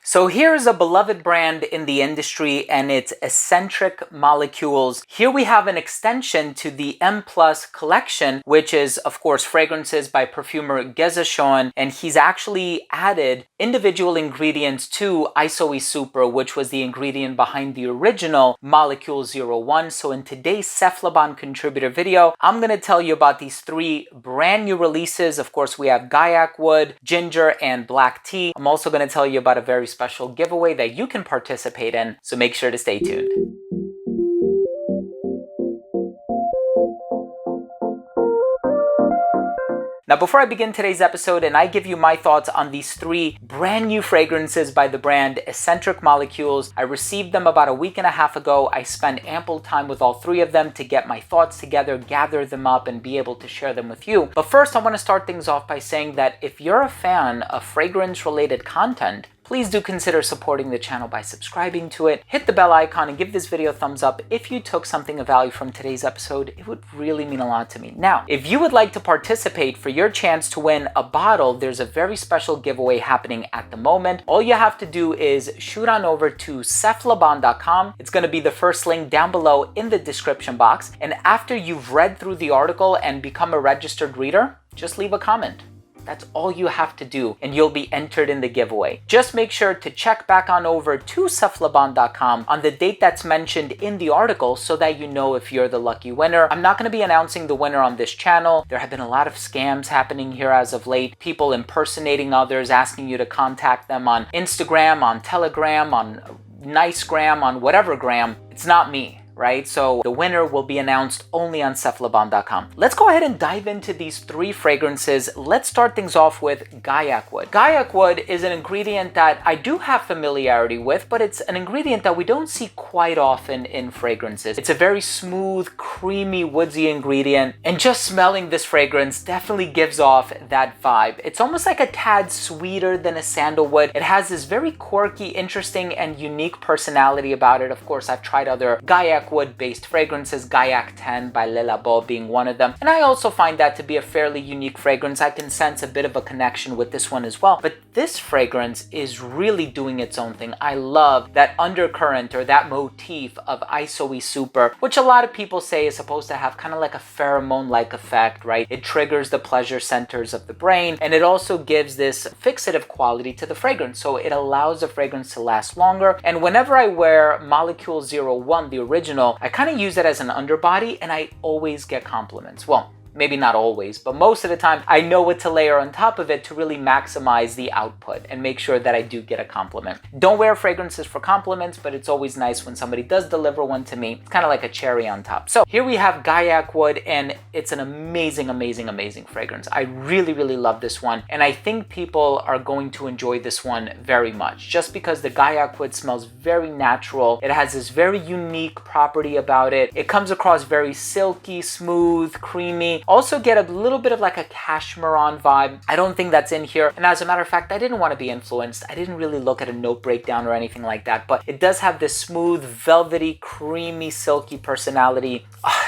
So here's a beloved brand in the industry, and it's Escentric molecules. Here we have an extension to the M Plus collection, which is of course fragrances by perfumer Guaiac, and he's actually added individual ingredients to Isoe Super, which was the ingredient behind the original Molecule 01. So in today's Cephalabon contributor video, I'm going to tell you about these three brand new releases. Of course, we have Guaiac Wood, Ginger, and Black Tea. I'm also going to tell you about a very special giveaway that you can participate in, so make sure to stay tuned. Now, before I begin today's episode and I give you my thoughts on these three brand new fragrances by the brand Escentric Molecules, I received them about a week and a half ago. I spent ample time with all three of them to get my thoughts together, gather them up, and be able to share them with you. But first, I want to start things off by saying that if you're a fan of fragrance-related content, please do consider supporting the channel by subscribing to it. Hit the bell icon and give this video a thumbs up if you took something of value from today's episode. It would really mean a lot to me. Now, if you would like to participate for your chance to win a bottle, there's a very special giveaway happening at the moment. All you have to do is shoot on over to cephalabon.com. It's going to be the first link down below in the description box. And after you've read through the article and become a registered reader, just leave a comment. That's all you have to do, and you'll be entered in the giveaway. Just make sure to check back on over to cephalabon.com on the date that's mentioned in the article so that you know if you're the lucky winner. I'm not going to be announcing the winner on this channel. There have been a lot of scams happening here as of late. People impersonating others, asking you to contact them on Instagram, on Telegram, on Nicegram, on whatever gram. It's not me. Right? So the winner will be announced only on cephalabon.com. Let's go ahead and dive into these three fragrances. Let's start things off with Guaiac Wood. Guaiac Wood is an ingredient that I do have familiarity with, but it's an ingredient that we don't see quite often in fragrances. It's a very smooth, creamy, woodsy ingredient, and just smelling this fragrance definitely gives off that vibe. It's almost like a tad sweeter than a sandalwood. It has this very quirky, interesting, and unique personality about it. Of course, I've tried other Guaiac Wood-based fragrances, Guaiac 10 by LABO being one of them. And I also find that to be a fairly unique fragrance. I can sense a bit of a connection with this one as well. But this fragrance is really doing its own thing. I love that undercurrent or that motif of Isoe Super, which a lot of people say is supposed to have kind of like a pheromone-like effect, right? It triggers the pleasure centers of the brain, and it also gives this fixative quality to the fragrance. So it allows the fragrance to last longer. And whenever I wear Molecule 01, the original, I kind of use it as an underbody, and I always get compliments. Well, maybe not always, but most of the time I know what to layer on top of it to really maximize the output and make sure that I do get a compliment. Don't wear fragrances for compliments, but it's always nice when somebody does deliver one to me. It's kind of like a cherry on top. So here we have Guaiac Wood, and it's an amazing, amazing, amazing fragrance. I really, really love this one, and I think people are going to enjoy this one very much just because the Guaiac Wood smells very natural. It has this very unique property about it. It comes across very silky, smooth, creamy. Also get a little bit of like a cashmeron vibe. I don't think that's in here. And as a matter of fact, I didn't want to be influenced. I didn't really look at a note breakdown or anything like that, but it does have this smooth, velvety, creamy, silky personality.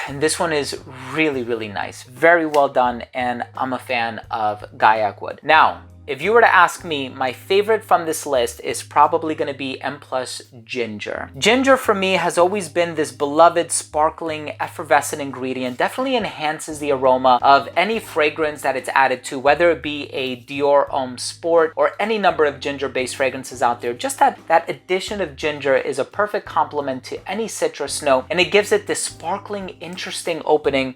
And this one is really, really nice. Very well done. And I'm a fan of Guaiac Wood. Now, if you were to ask me, my favorite from this list is probably going to be M Plus Ginger. Ginger for me has always been this beloved, sparkling, effervescent ingredient. Definitely enhances the aroma of any fragrance that it's added to, whether it be a Dior Homme Sport or any number of ginger-based fragrances out there. Just that addition of ginger is a perfect complement to any citrus note, and it gives it this sparkling, interesting opening.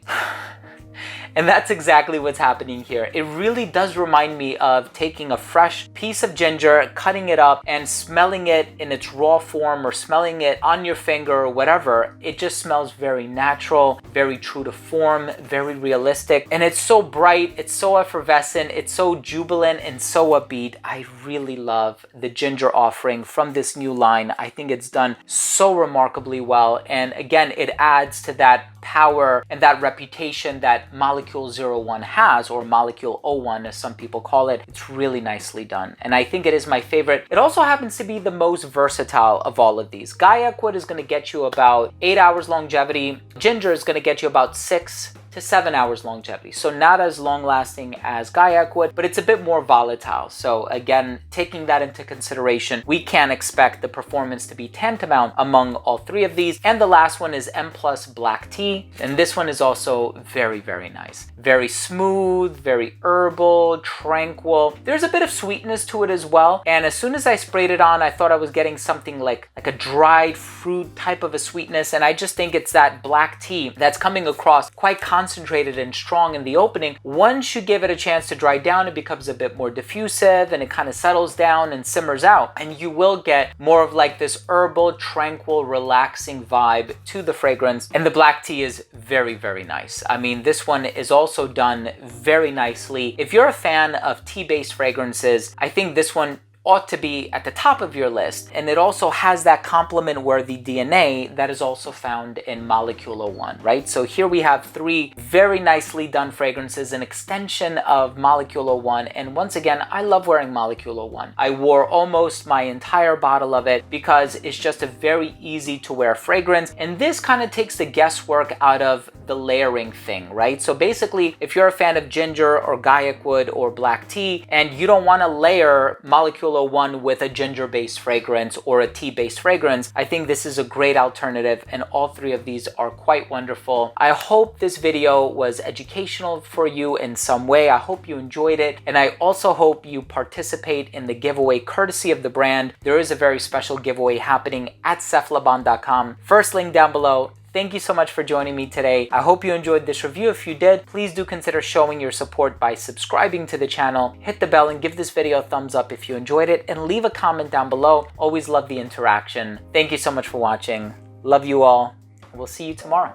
And that's exactly what's happening here. It really does remind me of taking a fresh piece of ginger, cutting it up, and smelling it in its raw form or smelling it on your finger or whatever. It just smells very natural, very true to form, very realistic. And it's so bright, it's so effervescent, it's so jubilant and so upbeat. I really love the ginger offering from this new line. I think it's done so remarkably well. And again, it adds to that power and that reputation that Molecule 01 has, or Molecule 01 as some people call it. It's really nicely done, and I think it is my favorite. It also happens to be the most versatile of all of these. Guaiac Wood is going to get you about 8 hours longevity. Ginger is going to get you about 6 to 7 hours longevity. So not as long lasting as Guaiac Wood, but it's a bit more volatile. So again, taking that into consideration, we can expect the performance to be tantamount among all three of these. And the last one is M+ Black Tea. And this one is also very, very nice. Very smooth, very herbal, tranquil. There's a bit of sweetness to it as well. And as soon as I sprayed it on, I thought I was getting something like a dried fruit type of a sweetness. And I just think it's that black tea that's coming across quite concentrated and strong in the opening. Once you give it a chance to dry down, it becomes a bit more diffusive and it kind of settles down and simmers out. And you will get more of like this herbal, tranquil, relaxing vibe to the fragrance. And the black tea is very, very nice. I mean, this one is also done very nicely. If you're a fan of tea-based fragrances, I think this one ought to be at the top of your list. And it also has that complement-worthy DNA that is also found in Molecule 01, right? So here we have three very nicely done fragrances, an extension of Molecule 01. And once again, I love wearing Molecule 01. I wore almost my entire bottle of it because it's just a very easy to wear fragrance. And this kind of takes the guesswork out of the layering thing, right? So basically, if you're a fan of ginger or Guaiac Wood or black tea, and you don't want to layer Molecule 01 with a ginger-based fragrance or a tea-based fragrance, I think this is a great alternative, and all three of these are quite wonderful. I hope this video was educational for you in some way. I hope you enjoyed it, and I also hope you participate in the giveaway courtesy of the brand. There is a very special giveaway happening at cephalabon.com. First link down below. Thank you so much for joining me today. I hope you enjoyed this review. If you did, please do consider showing your support by subscribing to the channel. Hit the bell and give this video a thumbs up if you enjoyed it, and leave a comment down below. Always love the interaction. Thank you so much for watching. Love you all. We'll see you tomorrow.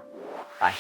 Bye.